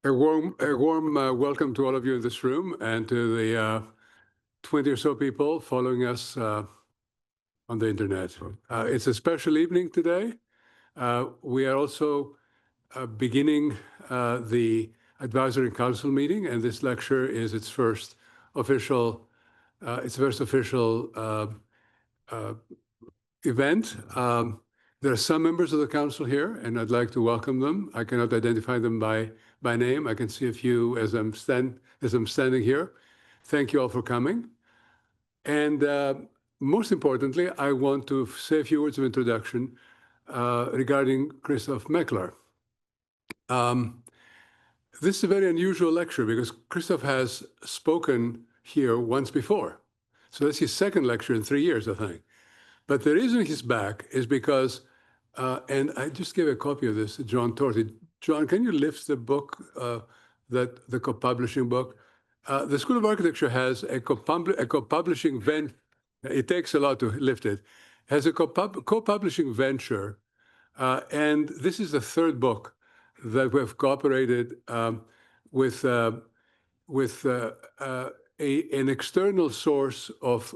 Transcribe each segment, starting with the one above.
A warm welcome to all of you in this room and to the 20 or so people following us on the internet. It's a special evening today. We are also beginning the Advisory Council meeting, and this lecture is its first official event. There are some members of the council here, and I'd like to welcome them. I cannot identify them by name. I can see a few as I'm standing here. Thank you all for coming. And most importantly, I want to say a few words of introduction regarding Christoph Mäckler. This is a very unusual lecture because Christoph has spoken here once before. So that's his second lecture in 3 years, I think. But the reason he's back is because, and I just gave a copy of this to John Torty. John, can you lift the book, the co-publishing book? The School of Architecture has a co-publishing venture. It takes a lot to lift it. Has a co-publishing venture, and this is the third book that we've cooperated with an external source of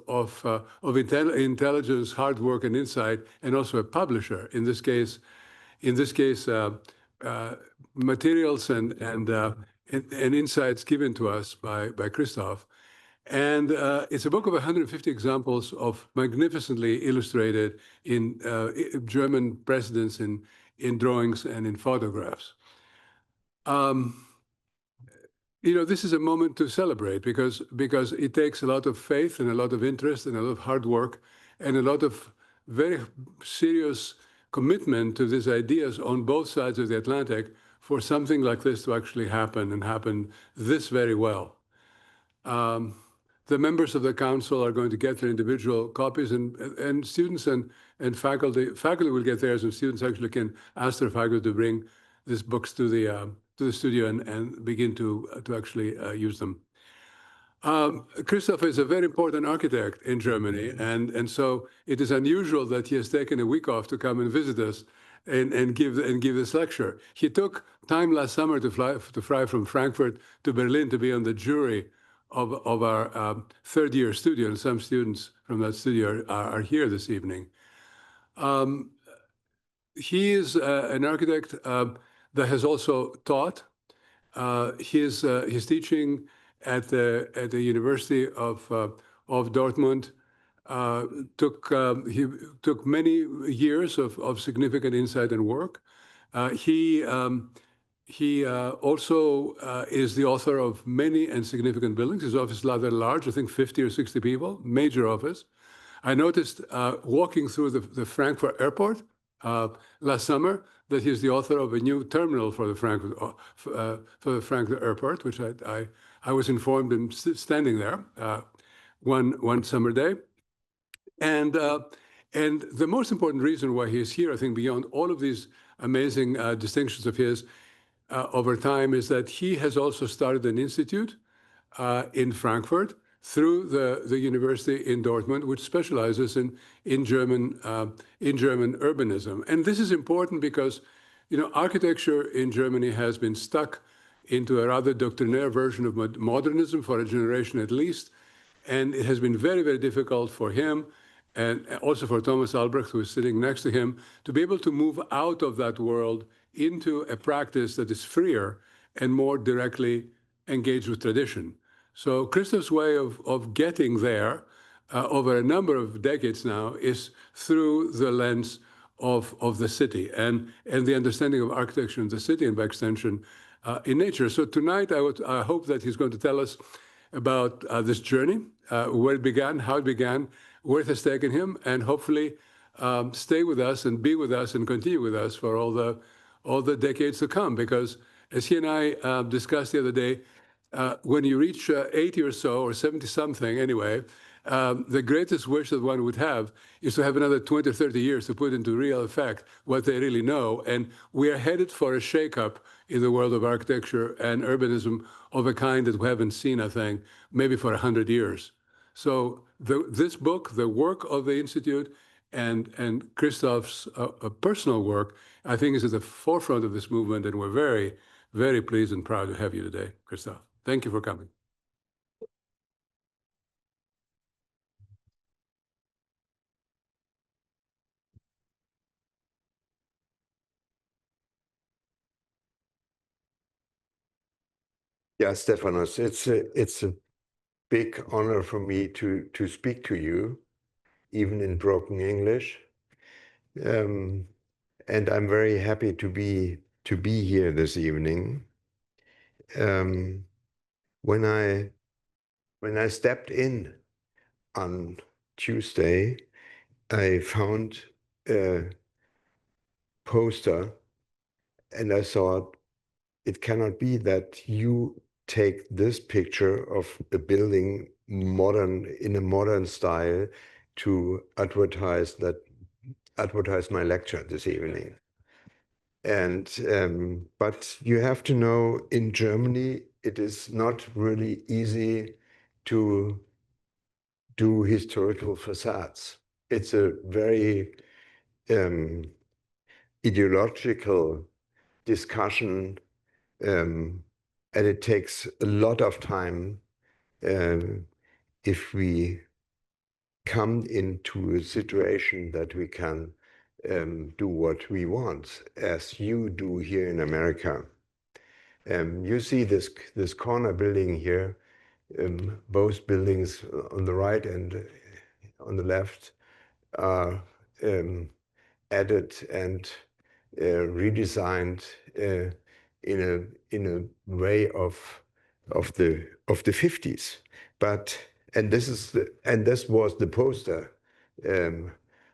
intelligence, hard work, and insight, and also a publisher. In this case, materials and insights given to us by Christoph. And it's a book of 150 examples of magnificently illustrated in German precedents in drawings and in photographs. This is a moment to celebrate because it takes a lot of faith and a lot of interest and a lot of hard work and a lot of very serious commitment to these ideas on both sides of the Atlantic for something like this to actually happen and happen this very well. The members of the council are going to get their individual copies, and students and faculty will get theirs, and students actually can ask their faculty to bring these books to the studio and begin to actually use them. Christoph is a very important architect in Germany, and so it is unusual that he has taken a week off to come and visit us and give this lecture. He took time last summer to fly from Frankfurt to Berlin to be on the jury of our third-year studio, and some students from that studio are here this evening. He is an architect that has also taught. His teaching at the University of Dortmund took many years of significant insight and work. He also is the author of many and significant buildings. His office is rather large, I think 50 or 60 people, major office. I noticed walking through the Frankfurt airport last summer that he's the author of a new terminal for the Frankfurt airport, which I was informed and standing there one summer day. And the most important reason why he's here, I think, beyond all of these amazing distinctions of his over time, is that he has also started an institute in Frankfurt through the university in Dortmund, which specializes in German urbanism. And this is important because, architecture in Germany has been stuck into a rather doctrinaire version of modernism for a generation at least, and it has been very, very difficult for him and also for Thomas Albrecht, who is sitting next to him, to be able to move out of that world into a practice that is freer and more directly engaged with tradition. So Christoph's way of getting there over a number of decades now is through the lens of the city and the understanding of architecture in the city and by extension in nature. So tonight I hope that he's going to tell us about this journey, where it began, how it began, where it has taken him, and hopefully stay with us and be with us and continue with us for all the decades to come. Because as he and I discussed the other day, when you reach 80 or so, or 70 something anyway, the greatest wish that one would have is to have another 20 or 30 years to put into real effect what they really know. And we are headed for a shakeup in the world of architecture and urbanism of a kind that we haven't seen, I think, maybe for 100 years. So this book, the work of the Institute, and Christoph's personal work, I think, is at the forefront of this movement, and we're very, very pleased and proud to have you today, Christoph. Thank you for coming. Yeah, Stephanos, it's a big honor for me to speak to you, even in broken English. And I'm very happy to be here this evening. When I stepped in on Tuesday, I found a poster, and I thought it cannot be that you take this picture of a building in a modern style to advertise my lecture this evening. And but you have to know, in Germany, it is not really easy to do historical facades. It's a very ideological discussion, and it takes a lot of time if we come into a situation that we can do what we want, as you do here in America. You see this corner building here, both buildings on the right and on the left are added and redesigned in a way of the 50s. But this was the poster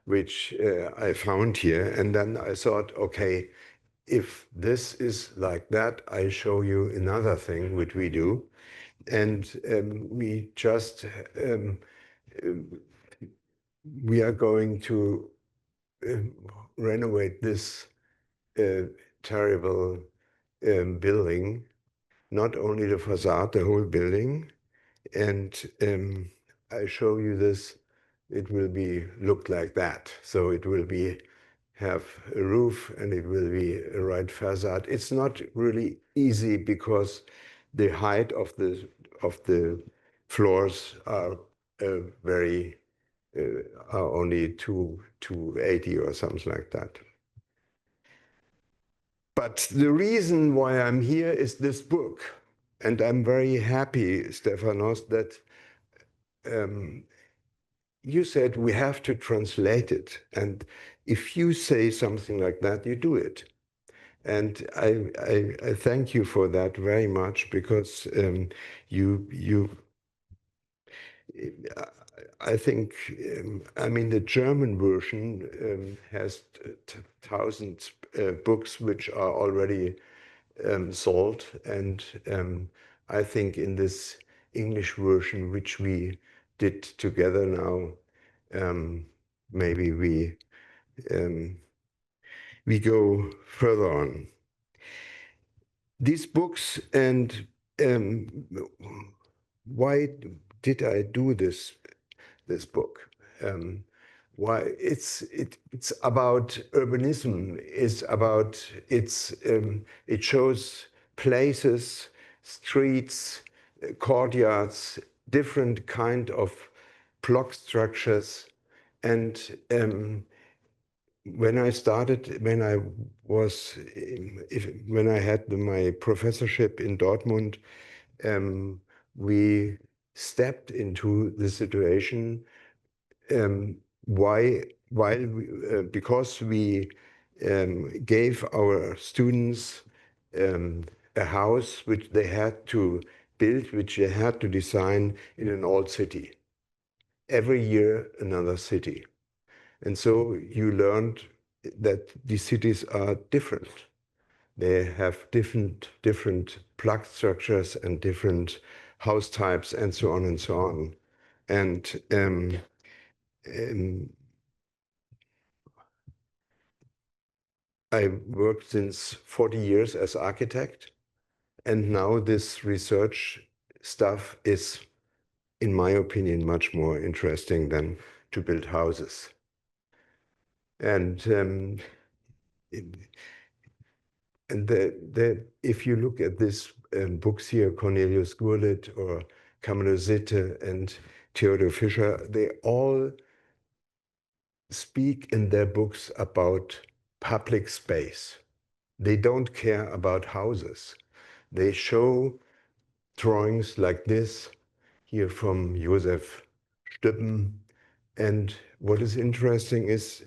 which I found here, and then I thought, okay, if this is like that, I show you another thing which we do, and we just we are going to renovate this terrible building, not only the facade, the whole building. And I show you this, it will be look like that. So it will have a roof, and it will be a right facade. It's not really easy because the height of the floors are very are only 280 or something like that. But the reason why I'm here is this book. And I'm very happy, Stephanos, that you said we have to translate it. And if you say something like that, you do it. And I thank you for that very much, because I think, I mean, the German version has thousands books which are already sold, and I think in this English version, which we did together now, maybe we go further on. These books, and why did I do this book? Why it's about urbanism. It shows places, streets, courtyards, different kind of block structures. And when I had my professorship in Dortmund, we stepped into the situation because we gave our students a house which they had to build, which they had to design in an old city. Every year, another city. And so you learned that these cities are different. They have different plug structures and different house types and so on and so on. And I worked since 40 years as architect, and now this research stuff is, in my opinion, much more interesting than to build houses. And And if you look at these books here, Cornelius Gurlitt or Camillo Sitte and Theodor Fischer, they all speak in their books about public space. They don't care about houses. They show drawings like this here from Josef Stüppen. And what is interesting is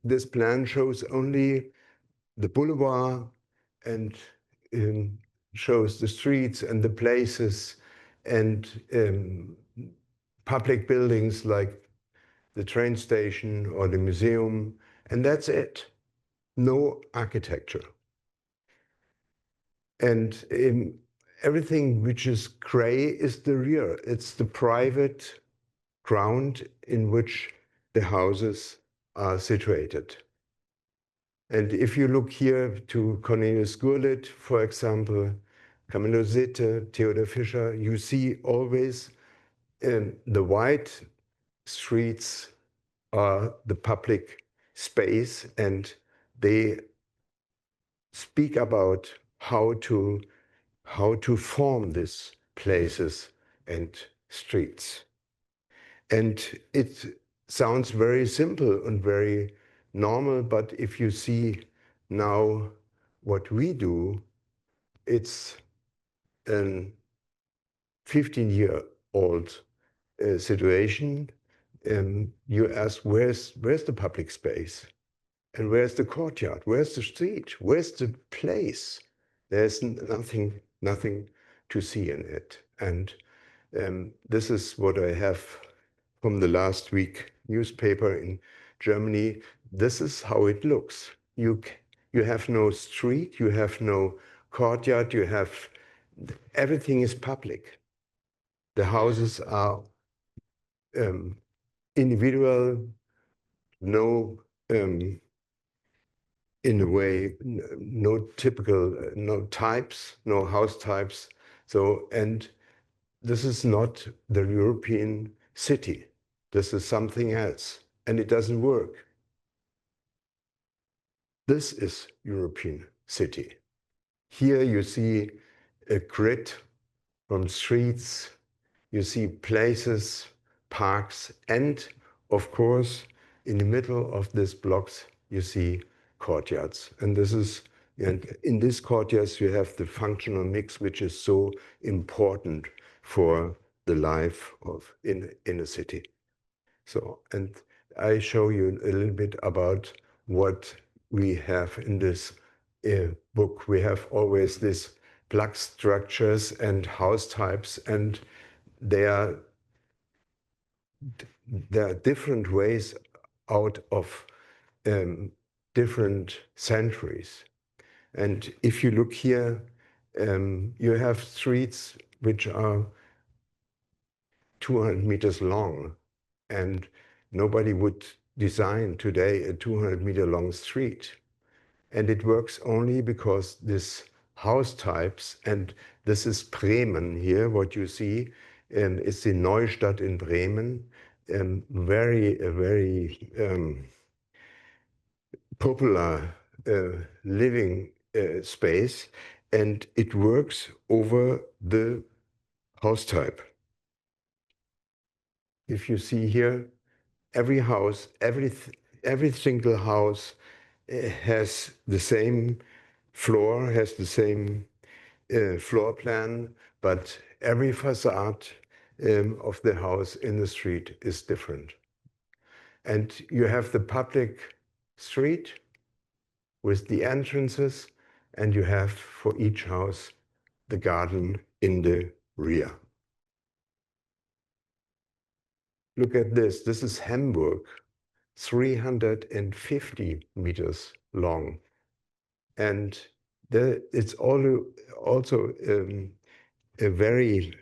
this plan shows only the boulevard and shows the streets and the places and public buildings like the train station or the museum, and that's it. No architecture. And everything which is gray is the rear. It's the private ground in which the houses are situated. And if you look here to Cornelius Gurlitt, for example, Camillo Sitte, Theodor Fischer, you see always the white streets are the public space, and they speak about how to form these places and streets. And it sounds very simple and very normal, but if you see now what we do, it's a 15-year-old situation. You ask, where's the public space? And where's the courtyard? Where's the street? Where's the place? There's nothing to see in it. And this is what I have from the last week newspaper in Germany. This is how it looks. You have no street, you have no courtyard, everything is public. The houses are individual, no in a way, no typical, no types, no house types. So, and this is not the European city. This is something else, and it doesn't work. This is European city. Here you see a grid from streets, you see places, parks, and of course, in the middle of these blocks, you see courtyards. And this is, and in these courtyards, you have the functional mix, which is so important for the life in a city. So, and I show you a little bit about what we have in this book. We have always these block structures and house types, and there are different ways out of different centuries. And if you look here, you have streets which are 200 meters long, and nobody would design today a 200-meter long street. And it works only because this house types, and this is Bremen here, what you see, is the Neustadt in Bremen, very popular living space, and it works over the house type. If you see here, every house, every single house has the same floor, has the same floor plan, but every facade of the house in the street is different. And you have the public street with the entrances, and you have for each house the garden in the rear. Look at this. This is Hamburg, 350 meters long. And it's also a very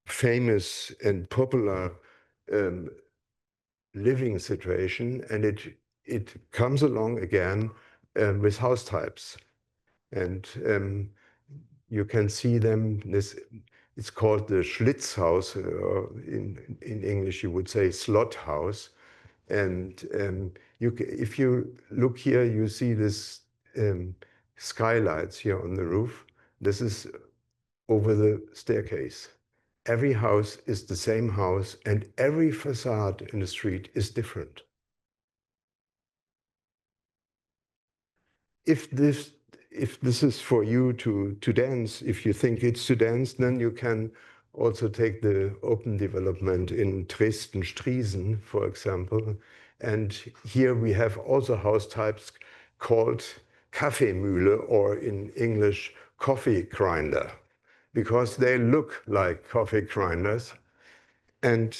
famous and popular living situation, and it comes along again with house types. And you can see them. It's called the Schlitzhaus, or in English you would say slot house. And if you look here, you see this skylights here on the roof. This is over the staircase. Every house is the same house, and every facade in the street is different. If this is for you to dance, if you think it's to dance, then you can also take the open development in Dresden-Striesen, for example. And here we have also house types called Kaffeemühle, or in English, coffee grinder, because they look like coffee grinders. And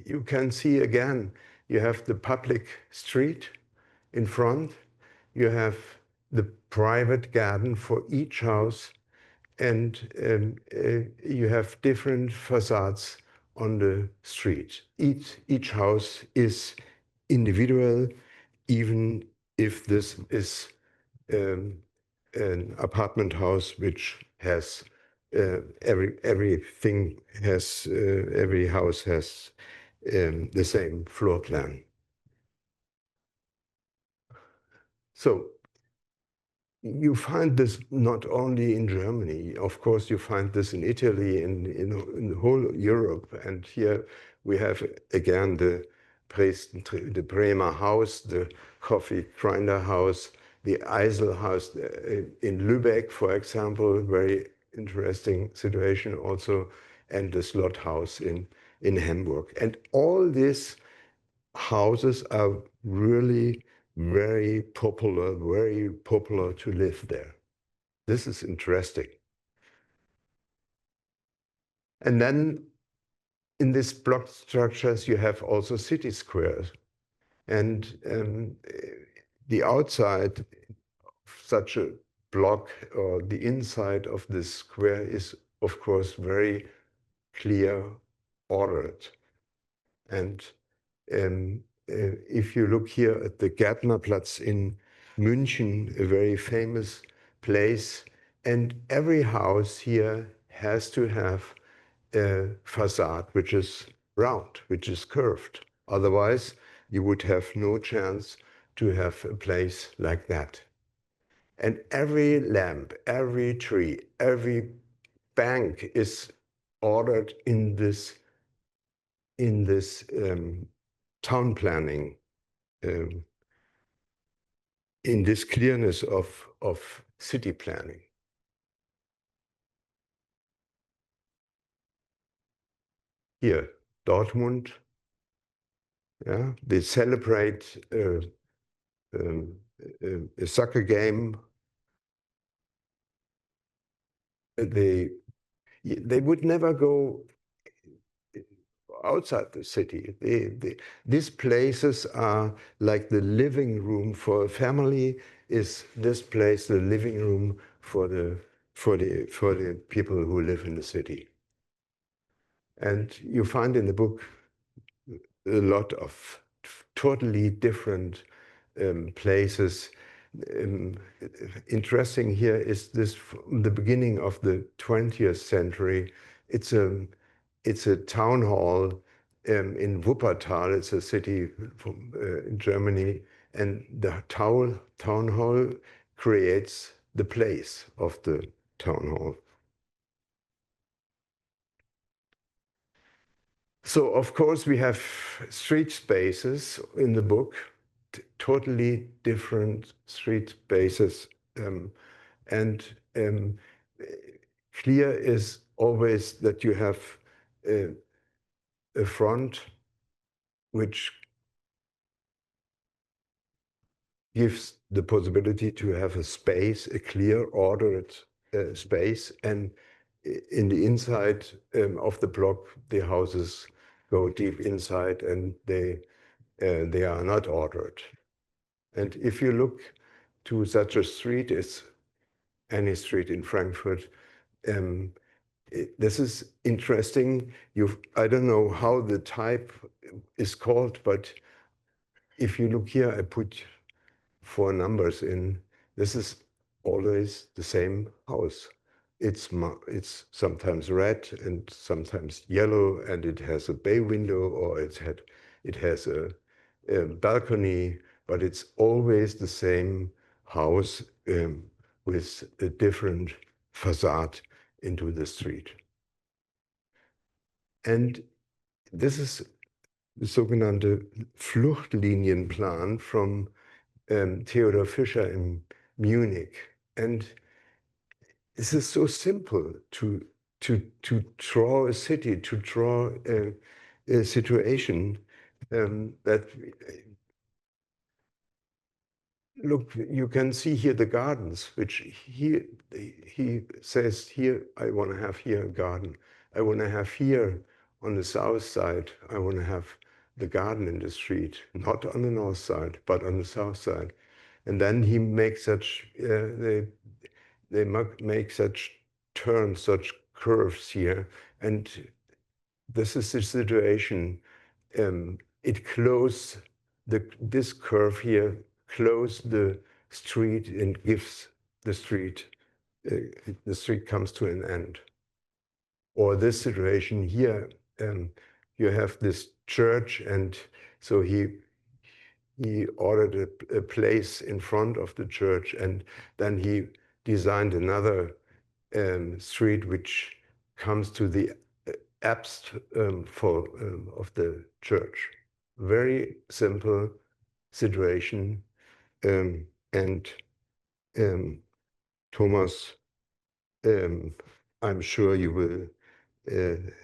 you can see again, you have the public street in front, you have the private garden for each house, and you have different facades on the street. Each house is individual, even if this is an apartment house which has everything has every house has the same floor plan. So you find this not only in Germany, of course you find this in Italy, in the whole Europe. And here we have again the Bremer house, the coffee grinder house, the Eisel house in Lübeck, for example, very interesting situation also, and the Slot house in Hamburg. And all these houses are really very popular to live there. This is interesting. And then in these block structures, you have also city squares. And the outside of such a block, or the inside of this square, is of course very clear, ordered. And if you look here at the Gärtnerplatz in München, a very famous place, and every house here has to have a facade which is round, which is curved. Otherwise, you would have no chance to have a place like that. And every lamp, every tree, every bank is ordered in this town planning, in this clearness of city planning. Here, Dortmund, yeah, they celebrate a soccer game. They would never go outside the city. These places are like the living room for a family. Is this place the living room for the people who live in the city? And you find in the book a lot of totally different places. Interesting here is this, from the beginning of the 20th century. It's a town hall in Wuppertal. It's a city in Germany, and the town hall creates the place of the town hall. So of course we have street spaces in the book, totally different street spaces, and clear is always that you have a front which gives the possibility to have a space, a clear, ordered space, and in the inside of the block, the houses go deep inside, and they are not ordered. And if you look to such a street as any street in Frankfurt, this is interesting. I don't know how the type is called, but if you look here, I put 4 numbers in. This is always the same house. It's sometimes red and sometimes yellow, and it has a bay window, or it it has a balcony, but it's always the same house with a different facade into the street. And this is the sogenannte Fluchtlinienplan from Theodor Fischer in Munich. And this is so simple to draw a city, to draw a situation that, look, you can see here the gardens, which he says here, I want to have here a garden. I want to have here on the south side, I want to have the garden in the street, not on the north side, but on the south side. And then he makes such, they make such turns, such curves here. And this is the situation. It closes this curve here, close the street and gives the street comes to an end. Or this situation here, you have this church, and so he ordered a place in front of the church, and then he designed another street which comes to the apse of the church. Very simple situation, and Thomas, I'm sure you will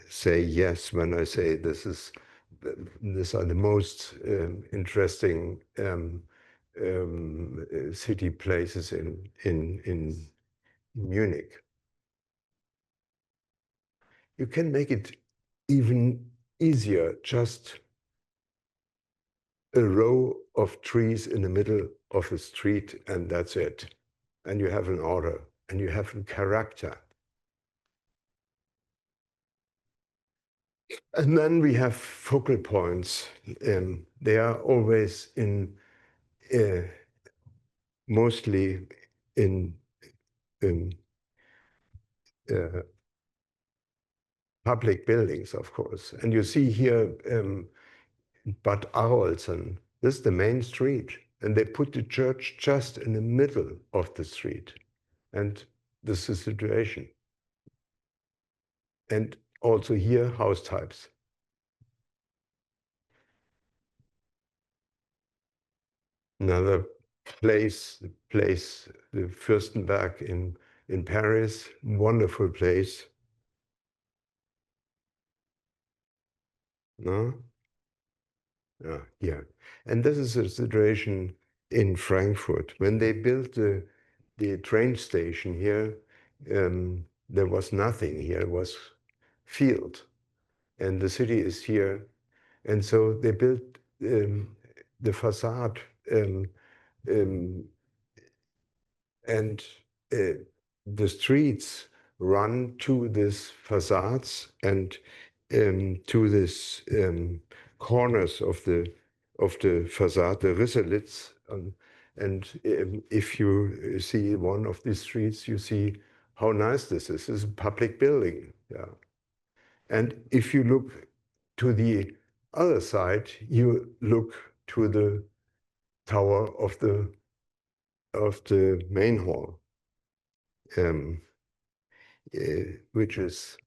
say yes when I say these are the most interesting city places in Munich. You can make it even easier, just a row of trees in the middle of a street, and that's it. And you have an order, and you have a character. And then we have focal points. They are always mostly in public buildings, of course. And you see here Bad Arolsen. This is the main street. And they put the church just in the middle of the street. And this is the situation. And also here, house types. Another place, the Fürstenberg in Paris, wonderful place. No? Yeah. And this is a situation in Frankfurt. When they built the train station here, there was nothing here. It was field. And the city is here. And so they built the facade and the streets run to these facades and to this corners of the facade, the risselits. And if you see one of these streets, you see how nice this is. This is a public building. Yeah. And if you look to the other side, you look to the tower of the main hall, which is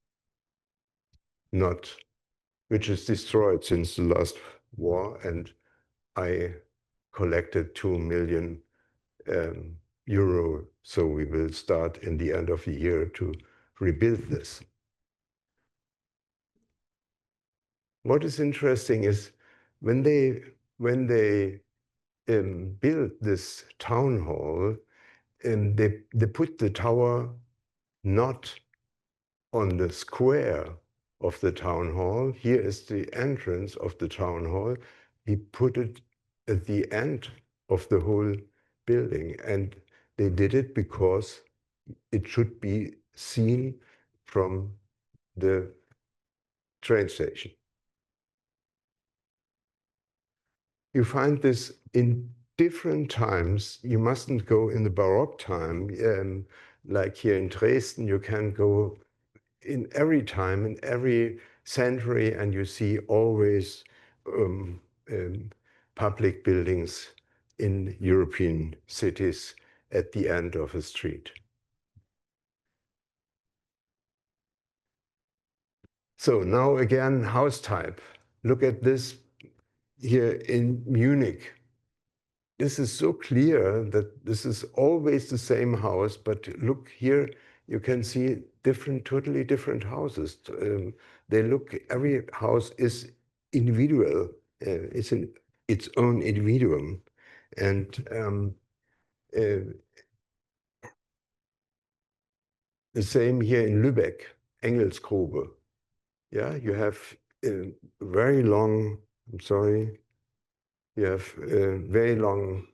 destroyed since the last war, and I collected 2 million euro, so we will start in the end of the year to rebuild this. What is interesting is when they built this town hall, they put the tower not on the square of the town hall. Here is the entrance of the town hall. He put it at the end of the whole building, and they did it because it should be seen from the train station. You find this in different times. You mustn't go in the Baroque time, like here in Dresden. You can go in every time, in every century, and you see always public buildings in European cities at the end of a street. So now again, house type. Look at this here in Munich. This is so clear that this is always the same house, but look here, you can see totally different houses. Every house is individual, it's its own individuum. And the same here in Lübeck, Engelsgrube. Yeah, you have very long, I'm sorry, you have very long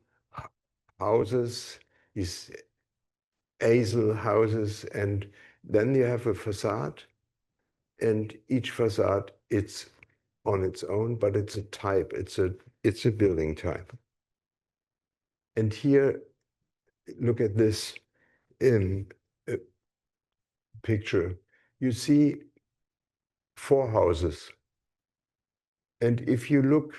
houses, these aisle houses, and then you have a facade, and each facade, it's on its own, but it's a type, it's a building type. And here, look at this picture. You see 4 houses. And if you look,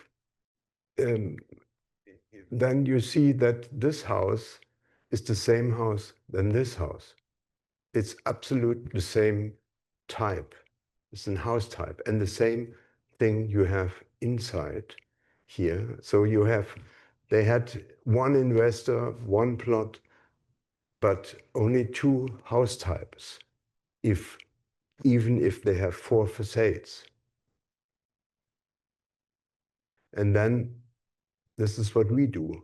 then you see that this house is the same house than this house. It's absolute the same type. It's a house type. And the same thing you have inside here. So they had one investor, one plot, but only 2 house types, even if they have 4 facades. And then this is what we do.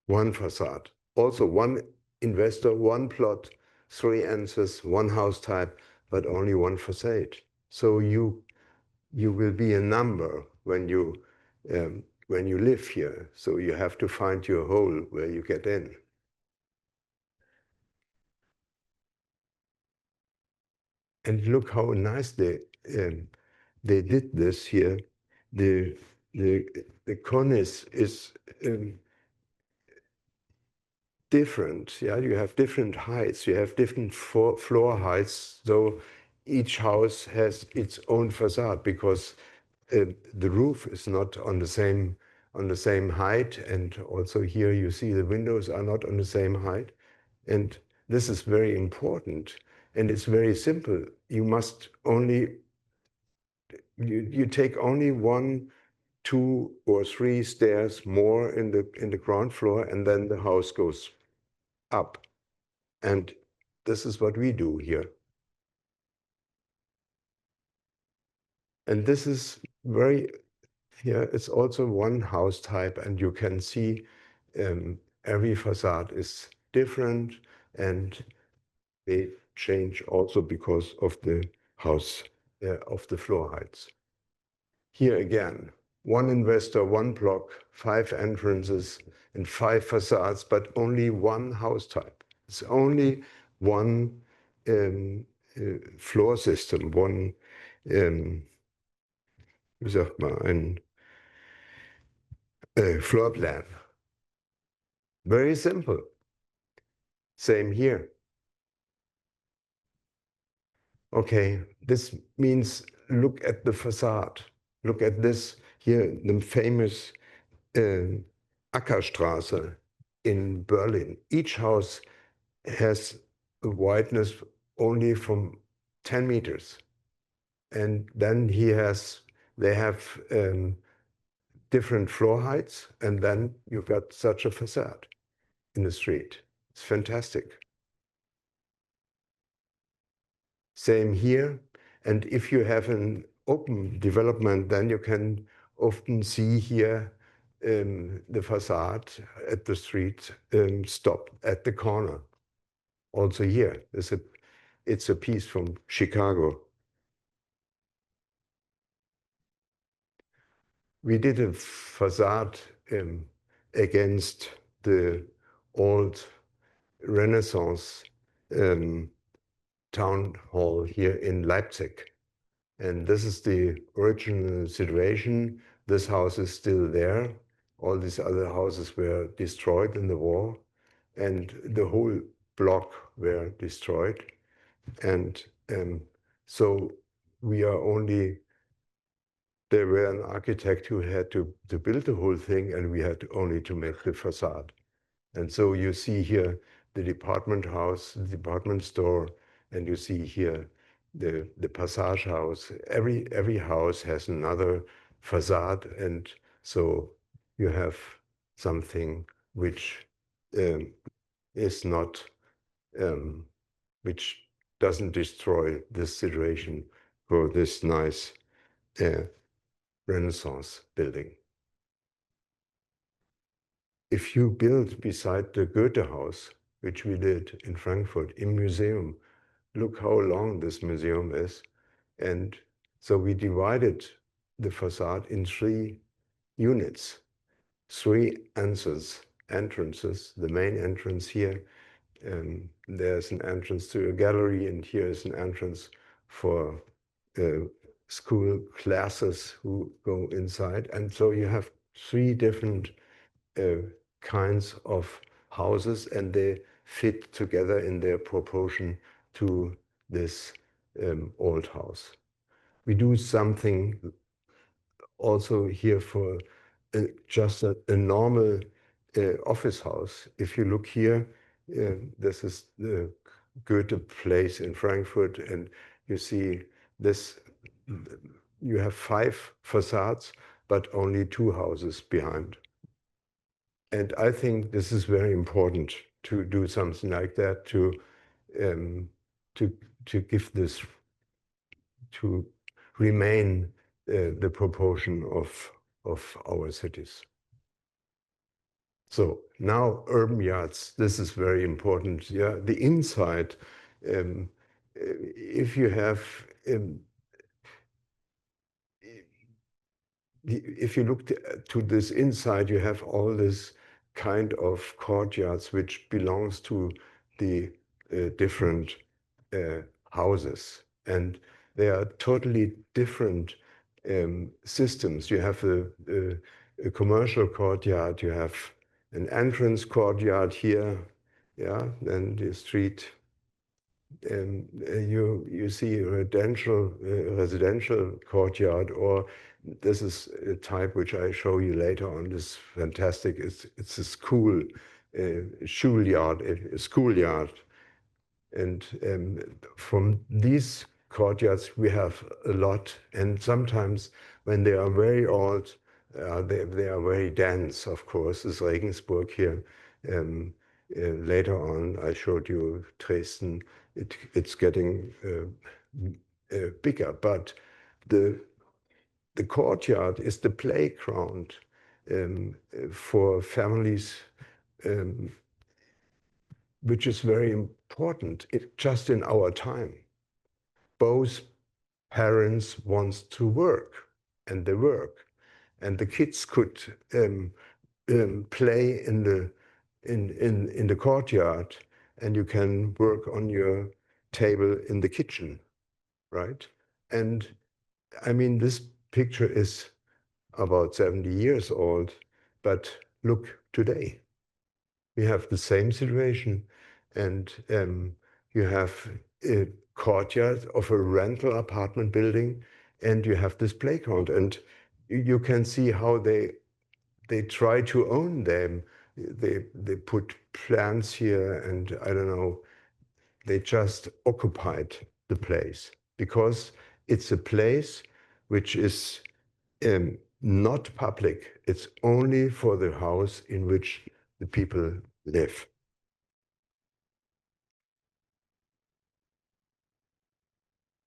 One facade. Also one investor, one plot, 3 answers, 1 house type, but only 1 facade. So you will be a number when you live here. So you have to find your hole where you get in. And look how nice they did this here. The cornice is different. Yeah, you have different heights. You have different floor heights. So each house has its own facade because the roof is not on the same height, and also here you see the windows are not on the same height, and this is very important, and it's very simple. You must only you take only 1, 2, or 3 stairs more in the ground floor, and then the house goes up, and this is what we do here. And this is here it's also one house type, and you can see every facade is different, and they change also because of the house, of the floor heights. Here again, 1 investor, 1 block, 5 entrances, and 5 facades, but only 1 house type. It's only 1 floor system, 1, wie sagt man, ein floor plan. Very simple. Same here. Okay, this means look at the facade. Look at this here, the famous Ackerstraße in Berlin. Each house has a wideness only from 10 meters. And then they have different floor heights, and then you've got such a facade in the street. It's fantastic. Same here. And if you have an open development, then you can often see here the facade at the street stop at the corner. Also here, it's a piece from Chicago. We did a facade against the old Renaissance town hall here in Leipzig. And this is the original situation. This house is still there. All these other houses were destroyed in the war, and the whole block were destroyed. And so we are only there were an architect who had to build the whole thing, and we had only to make the facade. And so you see here the department house, the department store, and you see here the passage house. Every house has another facade, and so you have something which is not, which doesn't destroy this situation for this nice Renaissance building. If you build beside the Goethe House, which we did in Frankfurt, in museum, look how long this museum is. And so we divided the facade in 3 units, 3 entrances, the main entrance here. There's an entrance to a gallery, and here is an entrance for school classes who go inside. And so you have 3 different kinds of houses, and they fit together in their proportion to this old house. We do something also here for just a normal office house. If you look here, this is the Goethe place in Frankfurt, and you see this, you have 5 facades, but only 2 houses behind. And I think this is very important to do something like that, to give this, to remain the proportion of our cities. So now urban yards, this is very important. Yeah, the inside, if you have, if you look to this inside, you have all this kind of courtyards which belongs to the different houses, and they are totally different systems. You have a commercial courtyard, you have an entrance courtyard here, yeah, and the street. You see a residential courtyard, or this is a type which I show you later on. This fantastic. It's a schoolyard, a schoolyard, and from these courtyards we have a lot. And sometimes when they are very old, they are very dense. Of course, this Regensburg here. Later on, I showed you Dresden. It's getting bigger, but the courtyard is the playground for families, which is very important. Just in our time, both parents want to work, and they work, and the kids could play in the courtyard, and you can work on your table in the kitchen, right? And I mean, this picture is about 70 years old, but look today. We have the same situation, and you have a courtyard of a rental apartment building, and you have this playground, and you can see how they try to own them. They put plants here, and I don't know, they just occupied the place because it's a place which is not public. It's only for the house in which the people live.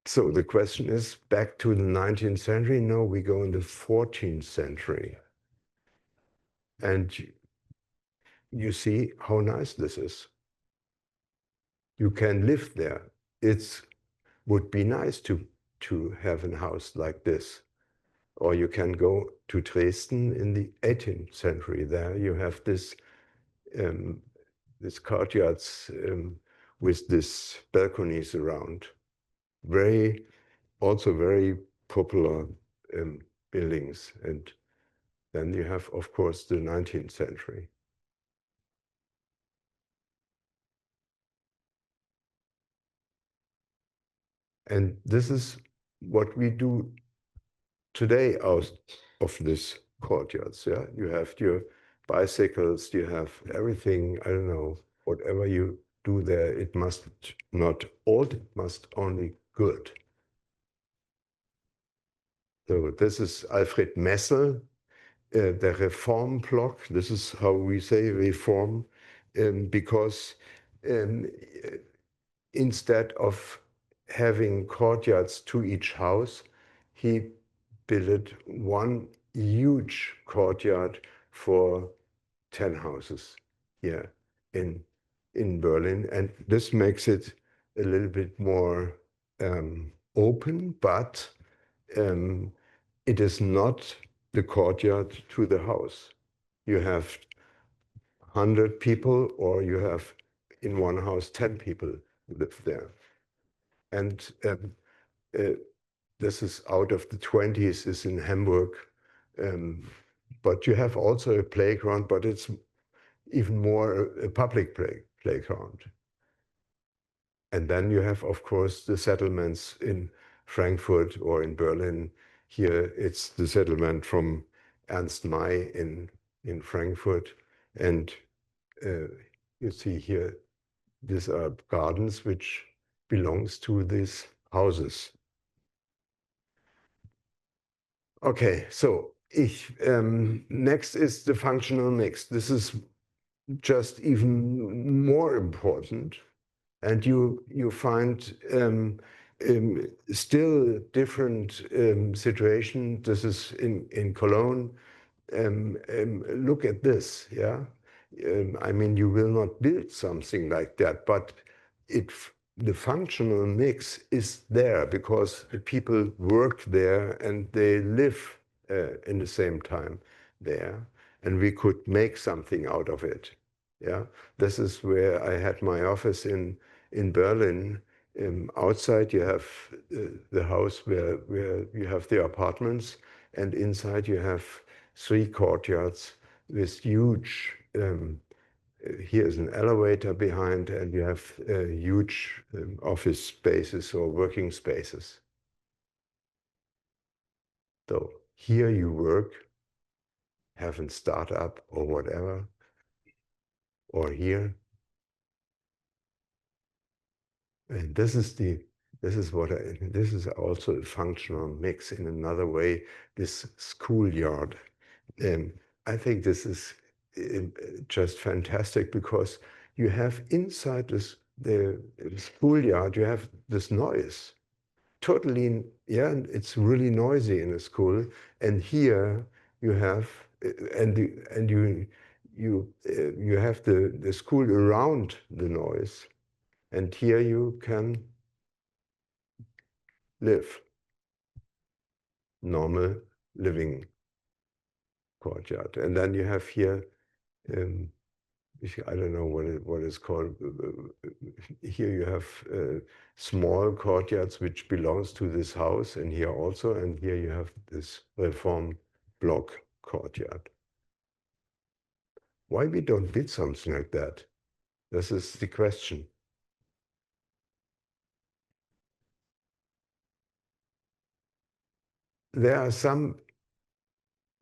So the question is, back to the 19th century? No, we go in the 14th century. And you see how nice this is. You can live there. It would be nice to have a house like this. Or you can go to Dresden in the 18th century. There you have this courtyards with this balconies around. Also very popular buildings. And then you have, of course, the 19th century. And this is what we do today out of this courtyards. Yeah, you have your bicycles, you have everything. I don't know, whatever you do there, it must not old, it must only good. So this is Alfred Messel, the reform block. This is how we say reform, because instead of having courtyards to each house, he built one huge courtyard for 10 houses here in Berlin. And this makes it a little bit more open, but it is not the courtyard to the house. You have 100 people, or you have in one house 10 people who live there. And this is out of the 20s, is in Hamburg. But you have also a playground, but it's even more a public playground. And then you have, of course, the settlements in Frankfurt or in Berlin. Here it's the settlement from Ernst May in Frankfurt. And you see here, these are gardens which belongs to these houses. Okay, so next is the functional mix. This is just even more important. And you find still different situation. This is in Cologne. Look at this, yeah. I mean, you will not build something like that, but the functional mix is there because the people work there and they live in the same time there, and we could make something out of it. Yeah, this is where I had my office in Berlin. Outside you have the house where you have the apartments, and inside you have 3 courtyards with huge, here is an elevator behind, and you have huge office spaces or working spaces. So here you work, have a startup or whatever, or here. And this is also a functional mix in another way, this schoolyard. I think this is just fantastic because you have inside the schoolyard, you have this noise. Totally, yeah, it's really noisy in a school. And here you have, you have the school around the noise. And here you can live normal living courtyard. And then you have here, I don't know what it's called. Here you have small courtyards which belongs to this house, and here also, and here you have this reform block courtyard. Why we don't build something like that? This is the question. There are some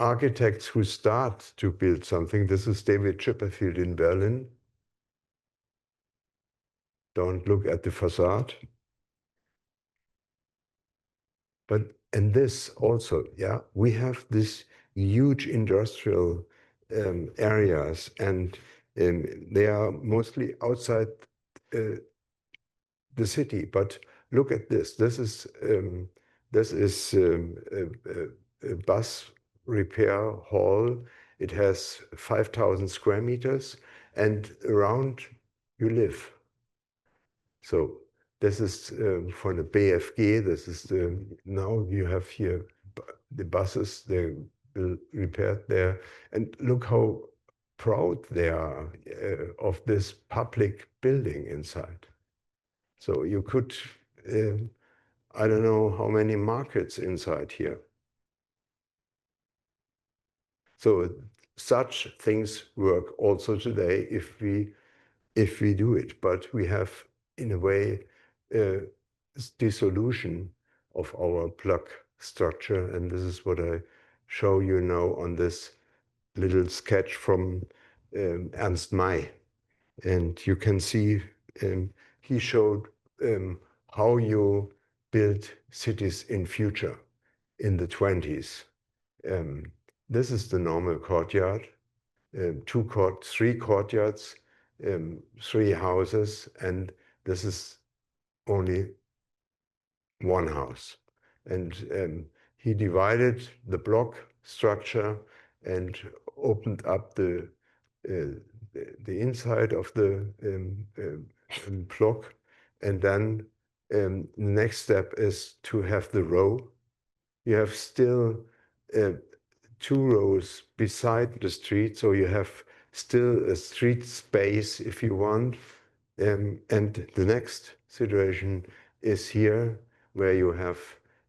architects who start to build something. This is David Chipperfield in Berlin. Don't look at the facade. And this also, yeah, we have this huge industrial areas, and they are mostly outside the city. But look at this. This is a bus repair hall. It has 5,000 square meters, and around you live. So this is for the BFG. This is now you have here the buses. They will repaired there, and look how proud they are of this public building inside. So you could, I don't know how many markets inside here. So such things work also today if we do it, but we have in a way dissolution of our block structure. And this is what I show you now on this little sketch from Ernst May. And you can see he showed how you build cities in future in the 20s. This is the normal courtyard, three courtyards, 3 houses, and this is only 1 house. And he divided the block structure and opened up the inside of the block. And then the next step is to have the row. You have still 2 rows beside the street, so you have still a street space if you want. And the next situation is here, where you have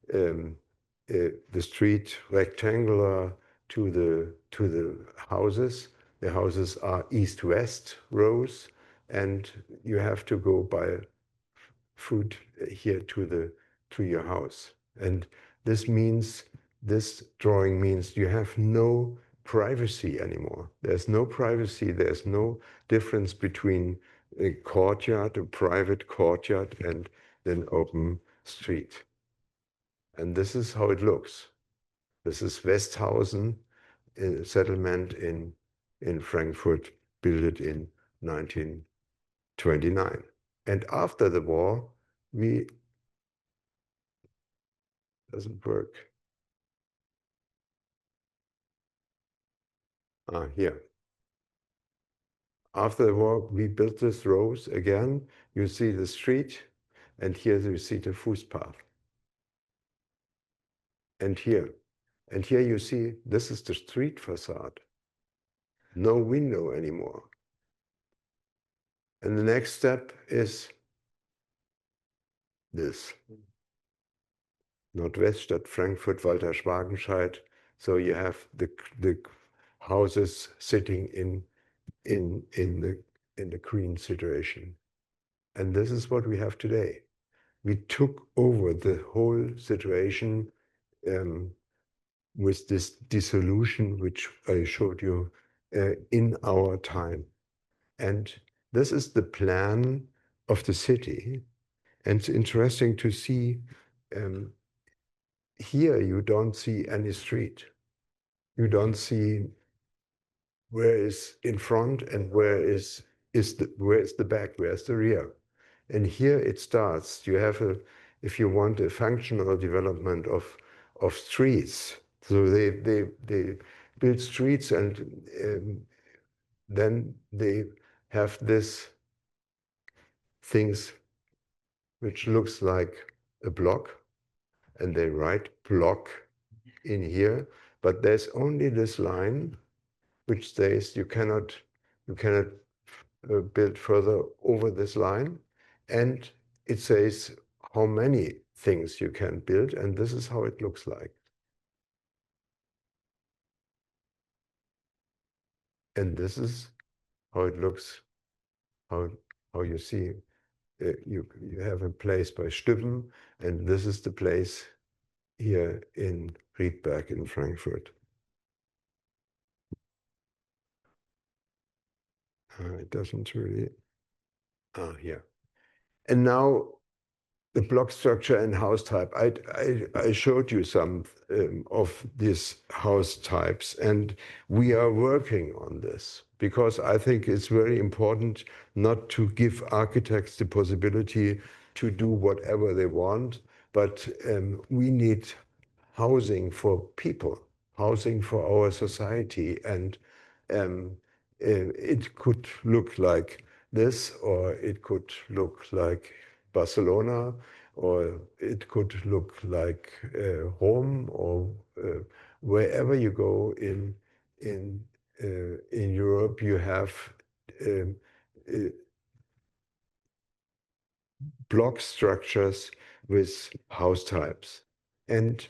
the street rectangular to the houses. The houses are east-west rows, and you have to go by foot here to your house. And this drawing means you have no privacy anymore. There's no privacy. There's no difference between a courtyard, a private courtyard, and an open street. And this is how it looks. This is Westhausen, a settlement in Frankfurt, built in 1929. And after the war, doesn't work. Here. After the war, we built these rows again. You see the street, and here you see the Fußpath. And here you see, this is the street facade. No window anymore. And the next step is this. Nordweststadt, Frankfurt, Walter Schwagenscheid. So you have the houses sitting in the green situation. And this is what we have today. We took over the whole situation with this dissolution, which I showed you in our time. And this is the plan of the city. And it's interesting to see here you don't see any street. You don't see where is in front and where is the back, where's the rear. And here it starts. You have if you want a functional development of streets. So they build streets, and then they have this things which looks like a block, and they write block in here, but there's only this line which says you cannot build further over this line, and it says how many things you can build, and this is how it looks like. And this is how it looks, how you see. You have a place by Stübben, and this is the place here in Riedberg in Frankfurt. It doesn't really, here. And now the block structure and house type. I showed you some of these house types, and we are working on this because I think it's very important not to give architects the possibility to do whatever they want, but we need housing for people, housing for our society, and it could look like this, or it could look like Barcelona, or it could look like Rome, or wherever you go in Europe, you have block structures with house types. And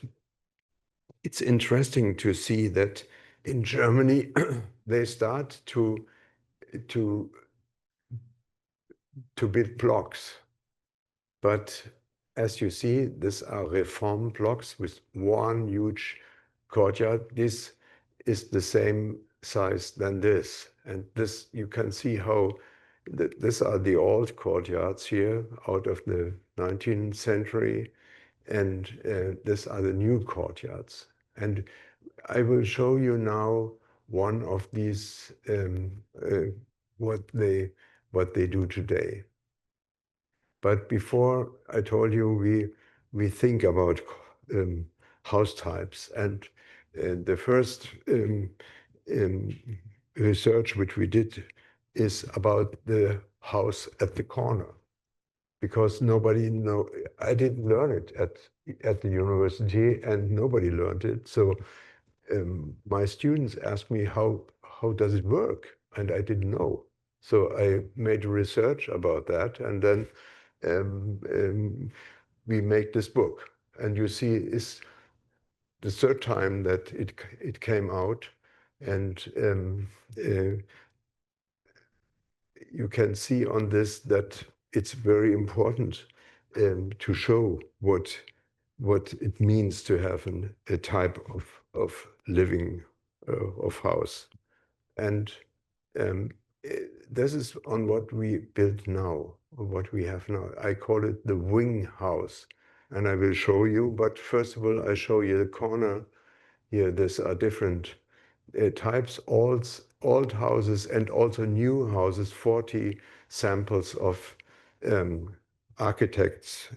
it's interesting to see that in Germany they start to build blocks, but as you see, these are reform blocks with one huge courtyard. This is the same size than this. And this, you can see how these are the old courtyards here out of the 19th century. And these are the new courtyards. And I will show you now one of these, what they do today. But before I told you, we think about house types, and the first research which we did is about the house at the corner, because nobody know. I didn't learn it at the university, and nobody learned it. So my students asked me how does it work, and I didn't know. So I made research about that, and then we make this book. And you see, it's the third time that it came out, and you can see on this that it's very important to show what it means to have a type of living of house. And this is on what we build now, or what we have now. I call it the wing house, and I will show you. But first of all, I show you the corner. Here, these are different types, old houses and also new houses, 40 samples of architects,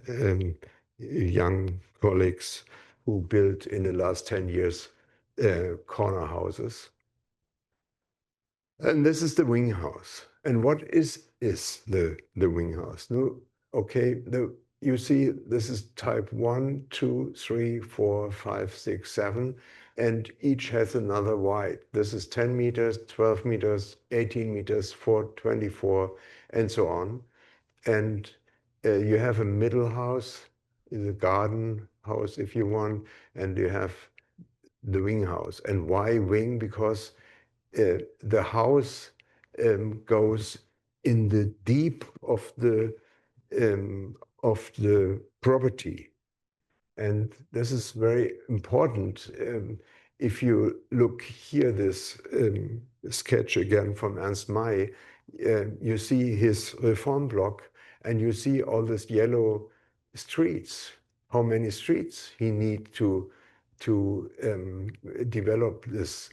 young colleagues who built in the last 10 years corner houses. And this is the wing house. And what is the wing house? No, okay, you see this is type 1, 2, 3, 4, 5, 6, 7, and each has another height. This is 10 meters, 12 meters, 18 meters, 24, and so on. And you have a middle house, the garden house if you want, and you have the wing house. And why wing? Because the house goes in the deep of the property, and this is very important. If you look here, this sketch again from Ernst May, you see his reform block, and you see all these yellow streets. How many streets he need to develop this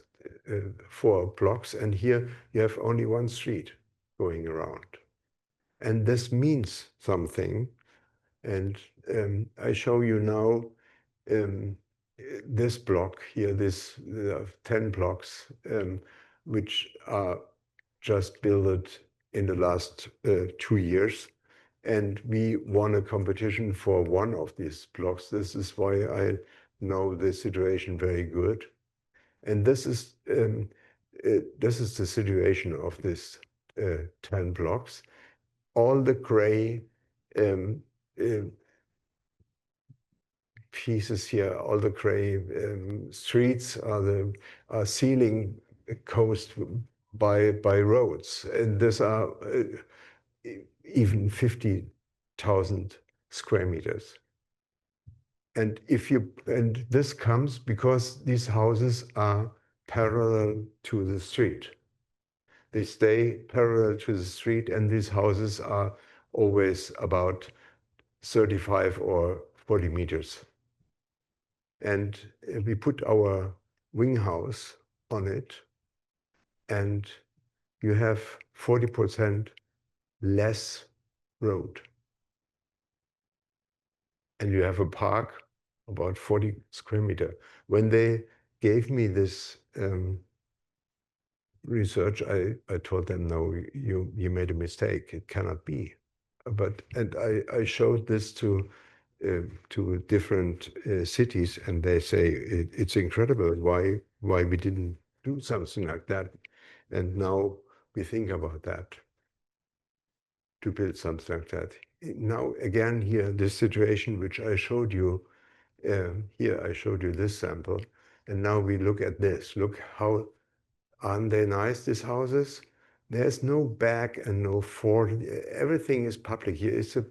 4 blocks, and here you have only one street going around. And this means something. And I show you now this block here, this 10 blocks, which are just built in the last 2 years. And we won a competition for one of these blocks. This is why I know the situation very good. And this is the situation of this 10 blocks. All the gray pieces here, all the gray streets are ceiling coast by roads, and these are even 50,000 square meters. And this comes because these houses are parallel to the street. They stay parallel to the street, and these houses are always about 35 or 40 meters. And we put our wing house on it, and you have 40% less road. And you have a park about 40 square meter. When they gave me this research, I told them, no, you made a mistake. It cannot be. And I showed this to different cities, and they say it's incredible why we didn't do something like that. And now we think about that, to build something like that. Now again here, this situation which I showed you, here I showed you this sample, and now we look at this. Look how, aren't they nice, these houses? There's no back and no forward. Everything is public here. It's a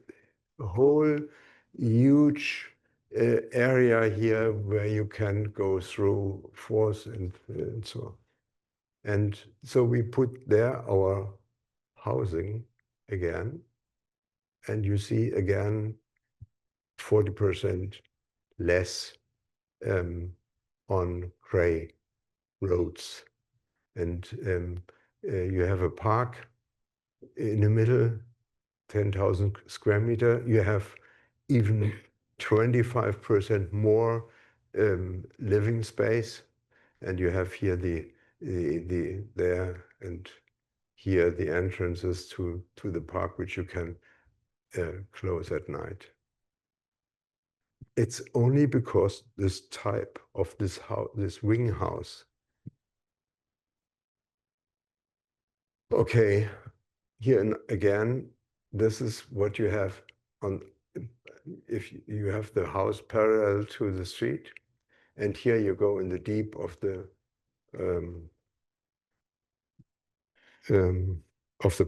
whole huge area here where you can go through force and so on. And so we put there our housing again, and you see again 40% less on gray roads. And you have a park in the middle, 10,000 square meter. You have even 25% more living space, and you have here the there and here the entrances to the park, which you can close at night. It's only because this type of this house, this wing house. Okay, here again, this is what you have on, if you have the house parallel to the street, and here you go in the deep of the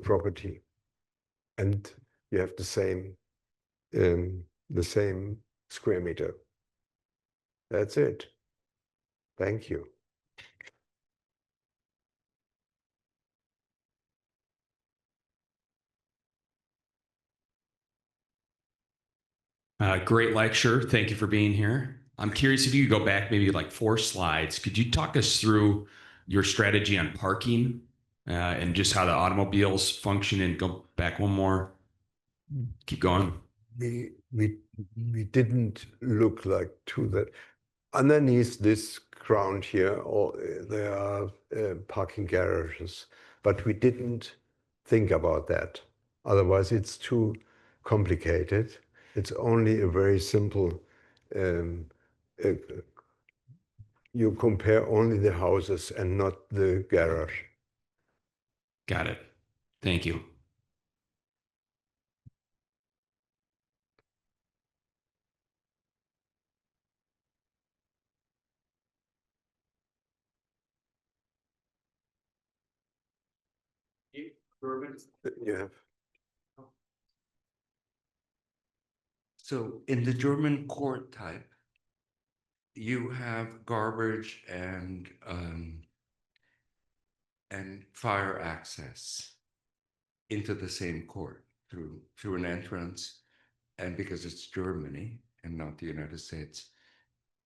property, and you have the same square meter. That's it. Thank you. Great lecture. Thank you for being here. I'm curious if you could go back maybe like 4 slides. Could you talk us through your strategy on parking and just how the automobiles function? And go back one more. Keep going. We didn't look like to that. Underneath this ground here, there are parking garages, but we didn't think about that. Otherwise, it's too complicated. It's only a very simple, you compare only the houses and not the garage. Got it. Thank you. Yeah. So in the German court type, you have garbage and fire access into the same court through an entrance, and because it's Germany and not the United States,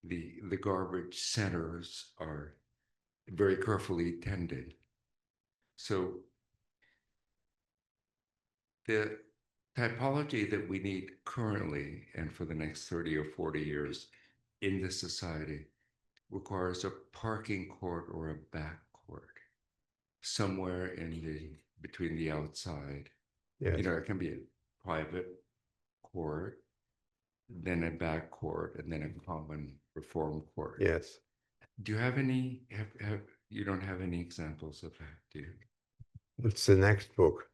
the garbage centers are very carefully tended. So the typology that we need currently and for the next 30 or 40 years in this society requires a parking court or a back court somewhere between the outside. Yes. You know, it can be a private court, then a back court, and then a common reform court. Yes. Do you have any, you don't have any examples of that, do you? It's the next book.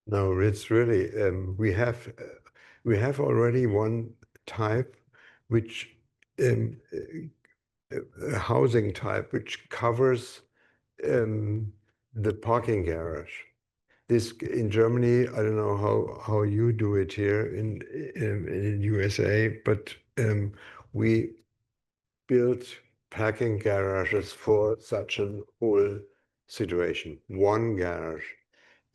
No, it's really, we have already one type, which a housing type, which covers the parking garage. This in Germany, I don't know how you do it here in USA, but we built parking garages for such a whole situation. One garage.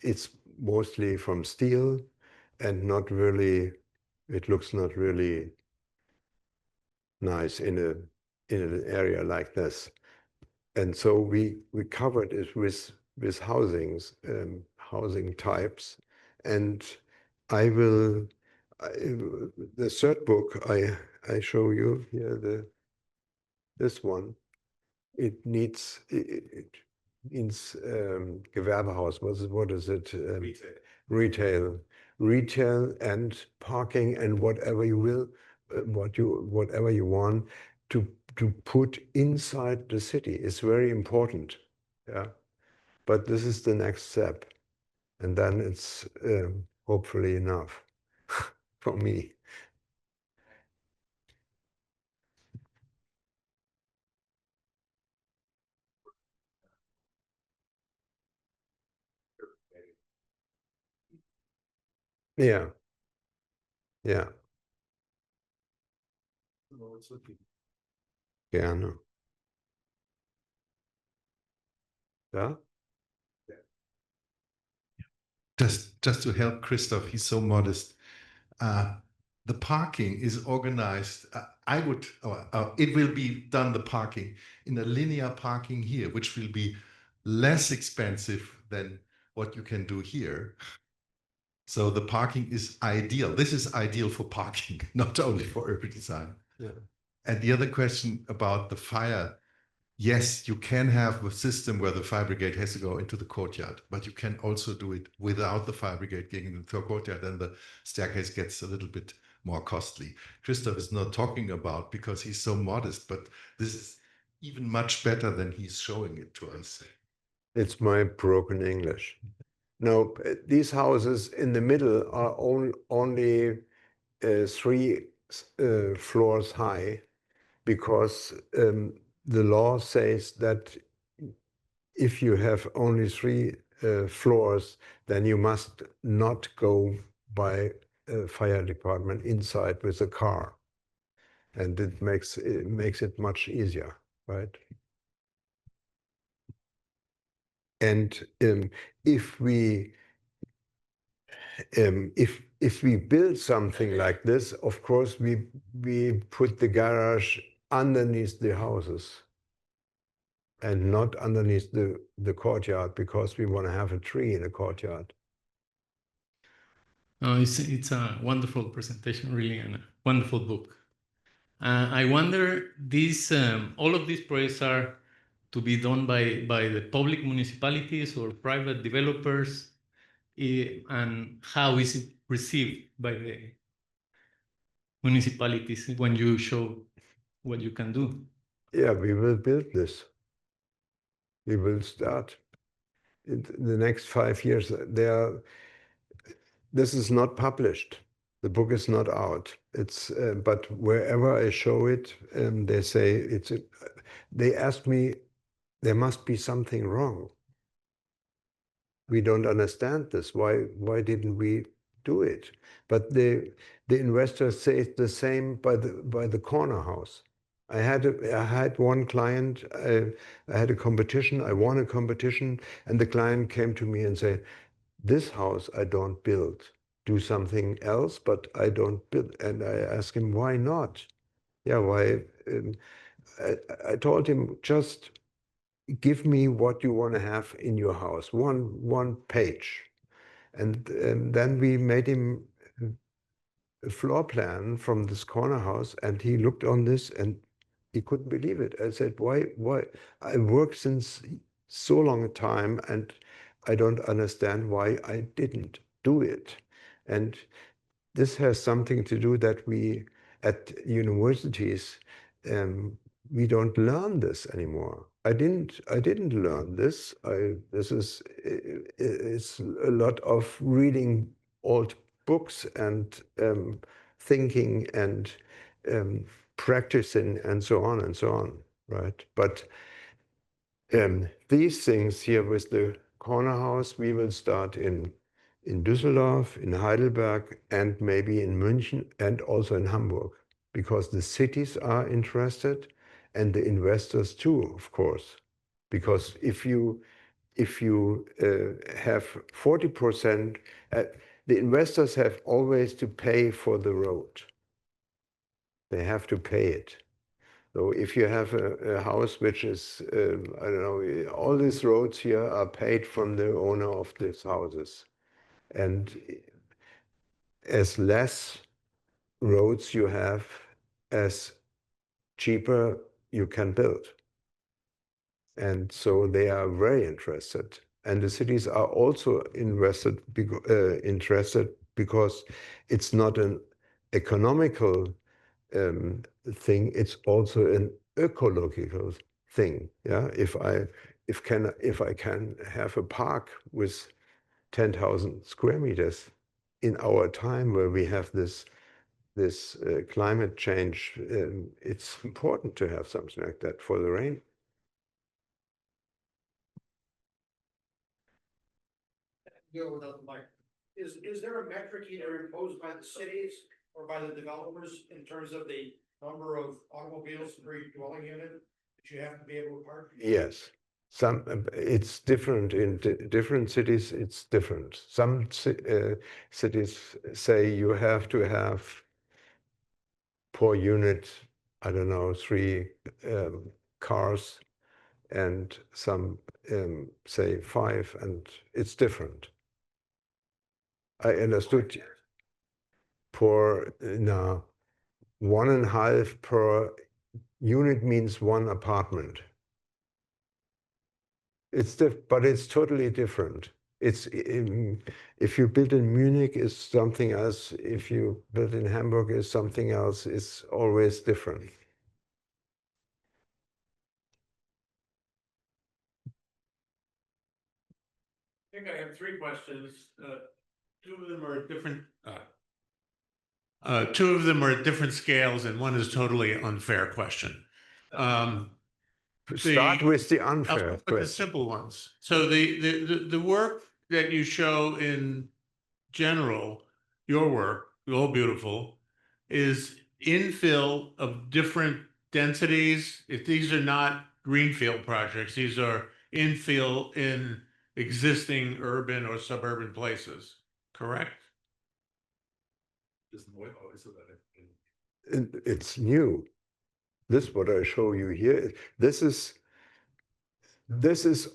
It's mostly from steel and not really, it looks not really nice in an area like this. And so we covered it with housing types. And the third book I show you here, this one, it needs Gewerbehaus. What is it? Retail and parking and whatever you will, whatever you want to put inside the city is very important. Yeah, but this is the next step, and then it's hopefully enough for me. Yeah. Ja, gerne. Ja? Just to help Christoph, he's so modest. The parking is organized. It will be done, the parking, in a linear parking here, which will be less expensive than what you can do here. So the parking is ideal. This is ideal for parking, not only for urban design. Yeah. And the other question about the fire, yes, you can have a system where the fire brigade has to go into the courtyard, but you can also do it without the fire brigade getting into the courtyard, and the staircase gets a little bit more costly. Christoph is not talking about because he's so modest, but this is even much better than he's showing it to us. It's my broken English. No, these houses in the middle are only 3 floors high, because the law says that if you have only 3 floors, then you must not go by a fire department inside with a car. And it makes it much easier, right? And if we build something like this, of course we put the garage underneath the houses and not underneath the courtyard, because we want to have a tree in the courtyard. It's a wonderful presentation, really, and a wonderful book. I wonder, all of these projects are to be done by the public municipalities or private developers, and how is it received by the municipalities when you show what you can do? Yeah, we will build this. We will start in the next 5 years. This is not published. The book is not out. It's but wherever I show it, they say they ask me, there must be something wrong. We don't understand this. Why didn't we do it? But the investors say the same by the corner house. I had one client. I had a competition. I won a competition, and the client came to me and said, "This house I don't build. Do something else, but I don't build." And I asked him, "Why not?" Yeah, why? I told him, just give me what you want to have in your house, one page. And then we made him a floor plan from this corner house, and he looked on this and he couldn't believe it. I said, why? I work since so long a time, and I don't understand why I didn't do it. And this has something to do that we at universities, we don't learn this anymore. I didn't learn this. It's a lot of reading old books and thinking and practicing and so on, right? But these things here with the corner house, we will start in Düsseldorf, in Heidelberg, and maybe in München, and also in Hamburg, because the cities are interested, and the investors too, of course. Because if you have 40%, the investors have always to pay for the road. They have to pay it. So if you have a house which is, I don't know, all these roads here are paid from the owner of these houses. And as less roads you have, as cheaper you can build. And so they are very interested. And the cities are also interested because it's not an economical thing, it's also an ecological thing. Yeah, if I can have a park with 10,000 square meters in our time where we have this climate change, it's important to have something like that for the rain. Go without the mic. Is there a metric either imposed by the cities by the developers in terms of the number of automobiles per dwelling unit that you have to be able to park? Yes. It's different in different cities. It's different. Some cities say you have to have per unit, I don't know, 3 cars, and some say 5, and it's different. I understood per now 1.5 per unit means 1 apartment. It's but it's totally different. It's if you build in Munich is something else. If you build in Hamburg is something else. It's always different. I think I have 3 questions. 2 of them are at different. 2 of them are at different scales, and one is totally unfair question. Start with the I'll unfair start with the question. simple ones. So the work that you show in general, your work, all beautiful, is infill of different densities. If these are not greenfield projects, these are infill in existing urban or suburban places, correct? It's new. This what I show you here. This is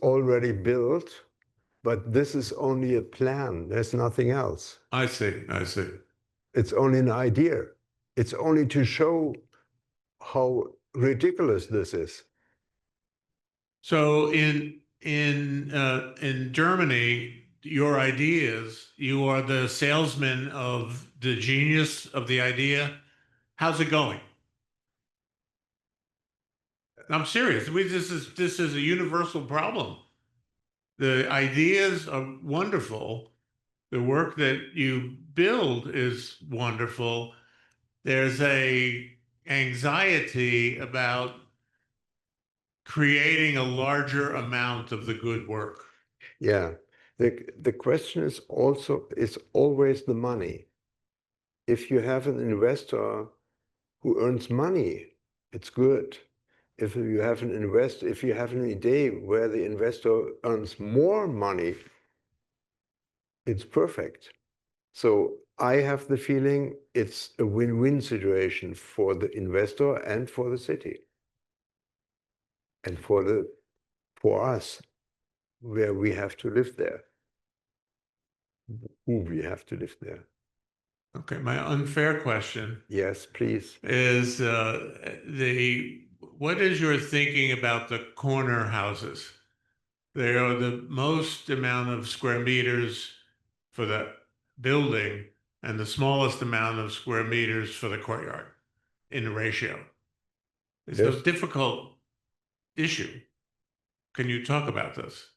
already built, but this is only a plan. There's nothing else. I see. I see. It's only an idea. It's only to show how ridiculous this is. So in Germany, your ideas, you are the salesman of the genius of the idea. How's it going? I'm serious. This is a universal problem. The ideas are wonderful. The work that you build is wonderful. There's a anxiety about creating a larger amount of the good work. Yeah. The question is also, it's always the money. If you have an investor who earns money, it's good. If you have an idea where the investor earns more money, it's perfect. So I have the feeling it's a win-win situation for the investor and for the city. And for us, where we have to live there. Who we have to live there. Okay, my unfair question Yes, please. is what is your thinking about the corner houses? They are the most amount of square meters for the building and the smallest amount of square meters for the courtyard in the ratio. It's a Yes. difficult issue. Can you talk about this?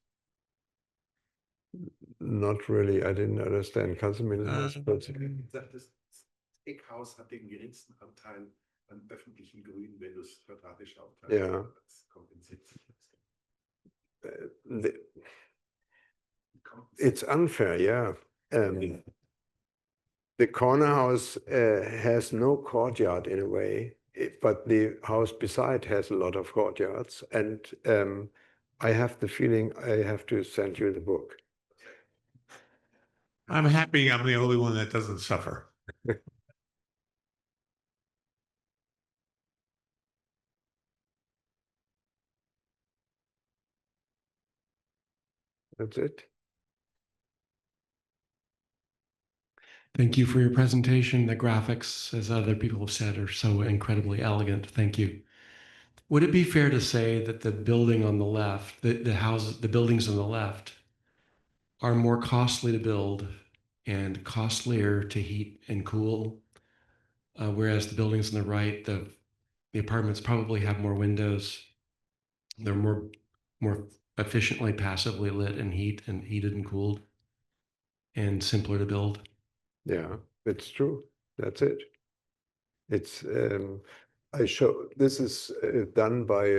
Not really, I didn't understand. Kannst du mir das mal kurz- Das Eckhaus hat den geringsten Anteil an öffentlichen Grün, wenn du es quadratisch aufteilst. Ja. Das kompensiert sich. It's unfair, yeah. The corner house has no courtyard in a way, but the house beside has a lot of courtyards. And I have the feeling I have to send you the book. I'm happy I'm the only one that doesn't suffer. That's it. Thank you for your presentation. The graphics, as other people have said, are so incredibly elegant. Thank you. Would it be fair to say that the building on the left, the buildings on the left are more costly to build and costlier to heat and cool, whereas the buildings on the right, the apartments probably have more windows. They're more efficiently passively lit and heated and cooled, and simpler to build. Yeah, it's true. That's it. It's this is done by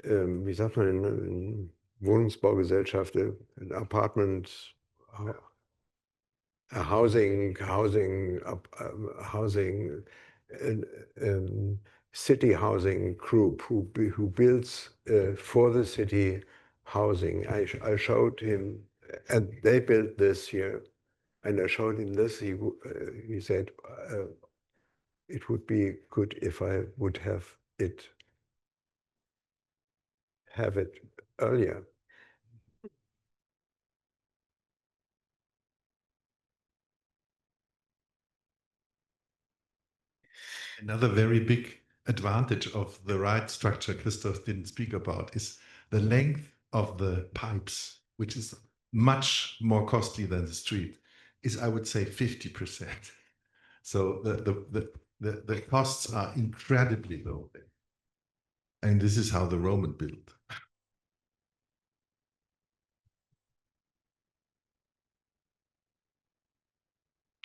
wie sagt man in Wohnungsbaugesellschaft, an apartment a housing city housing group who builds for the city housing. I showed him, and they built this here, and I showed him this. He said it would be good if I would have it earlier. Another very big advantage of the right structure Christoph didn't speak about is the length of the pipes, which is much more costly than the street, is, I would say, 50%. So the costs are incredibly low. And this is how the Roman built.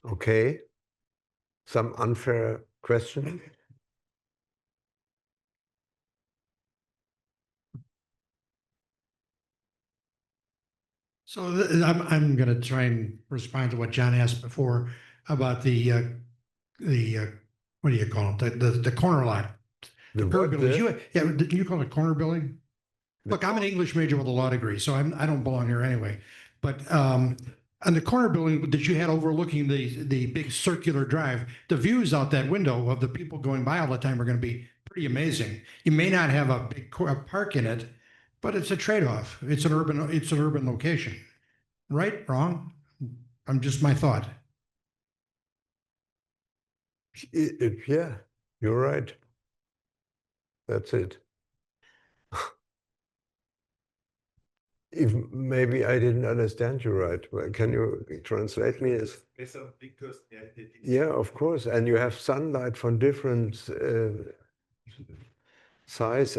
Okay. Some unfair question? So I'm going to try and respond to what John asked before about the what do you call it? The corner lot. The Curb what? buildings. Didn't you call it corner building? Look, I'm an English major with a law degree, so I don't belong here anyway. But on the corner building that you had overlooking the big circular drive, the views out that window of the people going by all the time are going to be pretty amazing. You may not have a big park in it, but it's a trade-off. It's an urban location. Right? Wrong? I'm just my thought. Yeah, you're right. That's it. If maybe I didn't understand you right, well, can you translate me? Yeah, of course. And you have sunlight from different sides,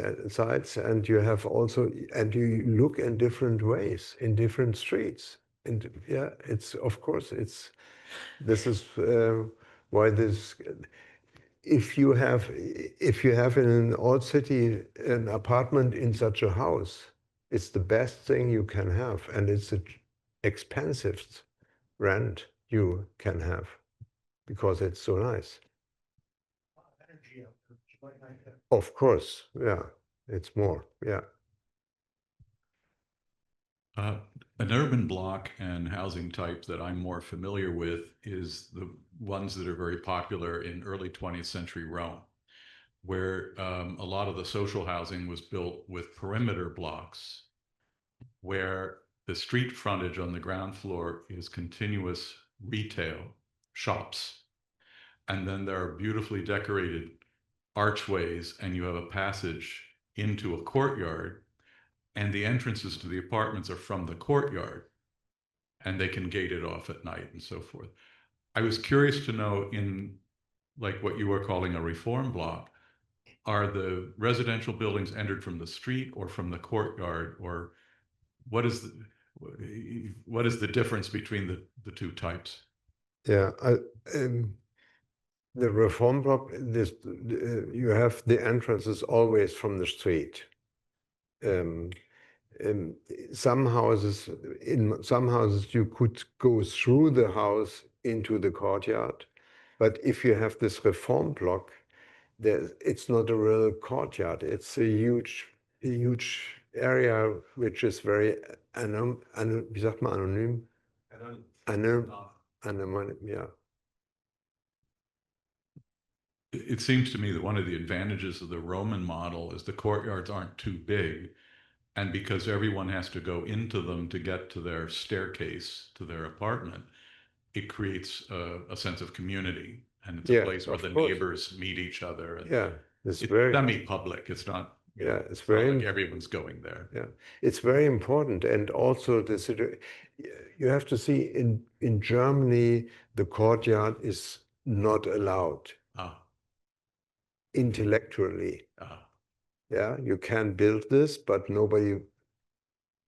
and you have also, and you look in different ways in different streets. And yeah, it's of course this is why this. If you have in an old city an apartment in such a house, it's the best thing you can have, and it's the expensive rent you can have because it's so nice. Of course, yeah, it's more, yeah. An urban block and housing type that I'm more familiar with is the ones that are very popular in early 20th century Rome, where a lot of the social housing was built with perimeter blocks, where the street frontage on the ground floor is continuous retail shops. And then there are beautifully decorated archways, and you have a passage into a courtyard, and the entrances to the apartments are from the courtyard, and they can gate it off at night and so forth. I was curious to know, in like what you were calling a reform block, are the residential buildings entered from the street or from the courtyard, or what is the difference between the two types? Yeah, the reform block, you have the entrances always from the street. In some houses you could go through the house into the courtyard, but if you have this reform block, it's not a real courtyard. It's a huge area which is very wie sagt man, anonym? Anonym, yeah. It seems to me that one of the advantages of the Roman model is the courtyards aren't too big, and because everyone has to go into them to get to their staircase to their apartment, it creates a sense of community, and it's a place where the neighbors meet each other. And yeah, it's very semi-public. It's not. Yeah, it's very like everyone's going there. Yeah, it's very important, and also you have to see in Germany the courtyard is not allowed. Intellectually. Yeah, you can build this, but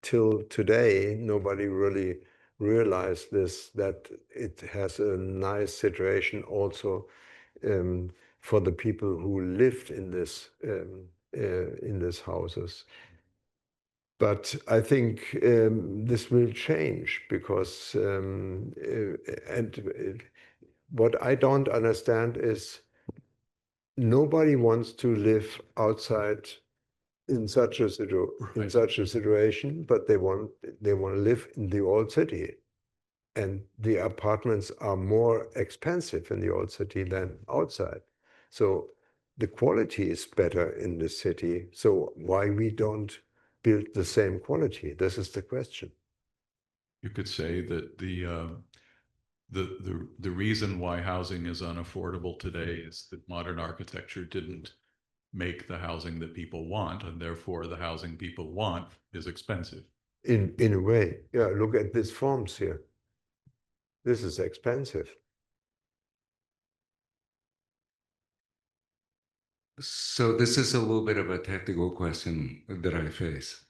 till today, nobody really realized this, that it has a nice situation also for the people who lived in this houses. But I think this will change because, what I don't understand is nobody wants to live outside in such a situation, but they want to live in the old city, and the apartments are more expensive in the old city than outside. So the quality is better in the city. So why we don't build the same quality? This is the question. You could say that the reason why housing is unaffordable today is that modern architecture didn't make the housing that people want, and therefore the housing people want is expensive. In a way, yeah. Look at these forms here. This is expensive. So this is a little bit of a technical question that I face.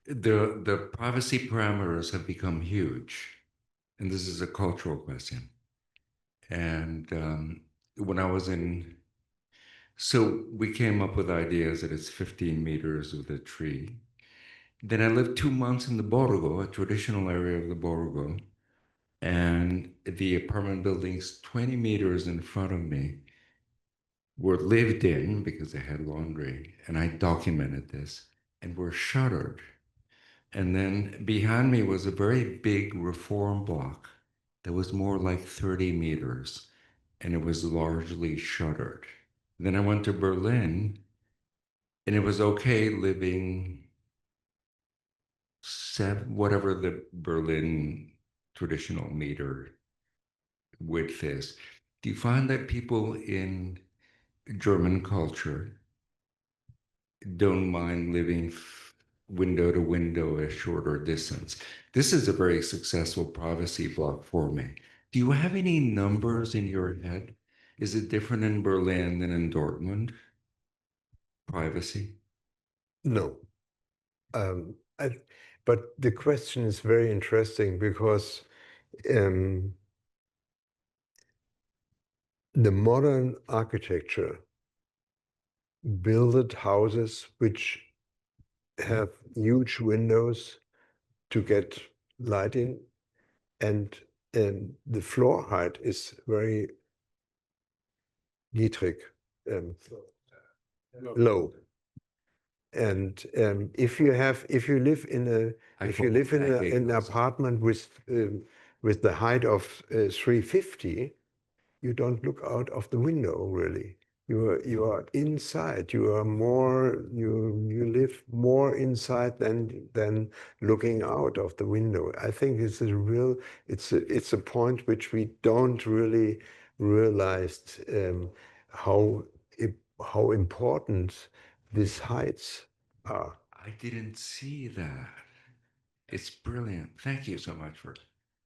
The privacy parameters have become huge, and this is a cultural question. And when I was in, so we came up with ideas that it's 15 meters with a tree. Then I lived 2 months in the Borgo, a traditional area of the Borgo, and the apartment buildings 20 meters in front of me were lived in because they had laundry, and I documented this, and were shuttered. And then behind me was a very big reform block that was more like 30 meters, and it was largely shuttered. Then I went to Berlin, and it was okay living whatever the Berlin traditional meter width is. Do you find that people in German culture don't mind living window to window a shorter distance? This is a very successful privacy block for me. Do you have any numbers in your head? Is it different in Berlin than in Dortmund? Privacy? No. But the question is very interesting because the modern architecture built houses which have huge windows to get light in, and the floor height is very niedrig, low. And if you live in an apartment with the height of 350, you don't look out of the window really. You are inside. You live more inside than looking out of the window. I think it's a point which we don't really realize how important these heights are. I didn't see that. It's brilliant. Thank you so much for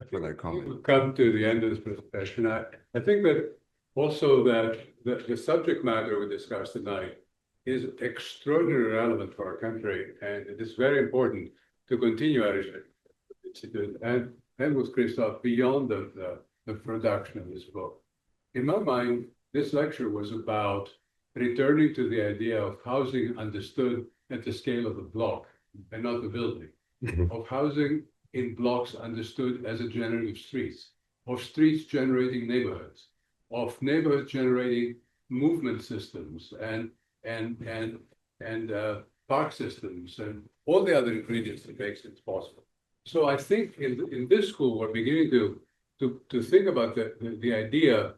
that comment. We've come to the end of this presentation. I think that also that the subject matter we discussed tonight is extraordinarily relevant for our country, and it is very important to continue our institute and with Christoph beyond the production of this book. In my mind, this lecture was about returning to the idea of housing understood at the scale of the block and not the building, of housing in blocks understood as a generative streets, of streets generating neighborhoods, of neighborhoods generating movement systems and park systems and all the other ingredients that makes it possible. So I think in this school we're beginning to think about the idea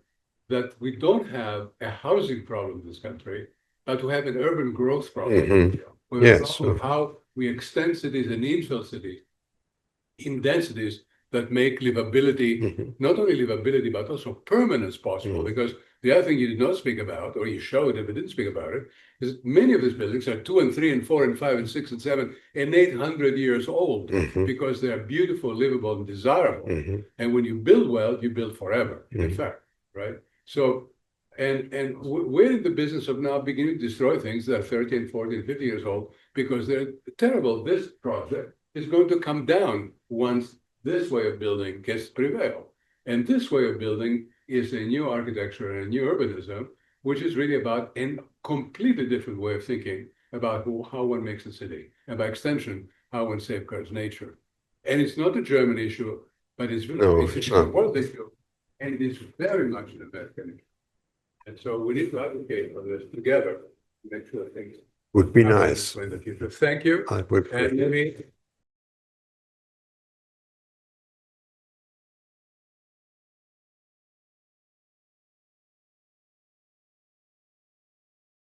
that we don't have a housing problem in this country, but we have an urban growth problem. With the problem of how we extend cities and infill cities in densities that make livability, not only livability, but also permanence possible. Because the other thing you did not speak about, or you showed if you didn't speak about it, is many of these buildings are 2 and 3 and 4 and 5 and 6 and 7 and 800 years old because they are beautiful, livable, and desirable. And when you build well, you build forever, in fact, right? So, and we're in the business of now beginning to destroy things that are 13, 14, 50 years old because they're terrible. This project is going to come down once this way of building gets prevail. And this way of building is a new architecture and a new urbanism, which is really about a completely different way of thinking about how one makes a city, and by extension, how one safeguards nature. And it's not a German issue, but it's a world issue, and it is very much an American issue. And so we need to advocate for this together to make sure things would be nice. in the future. Thank you. I would. And maybe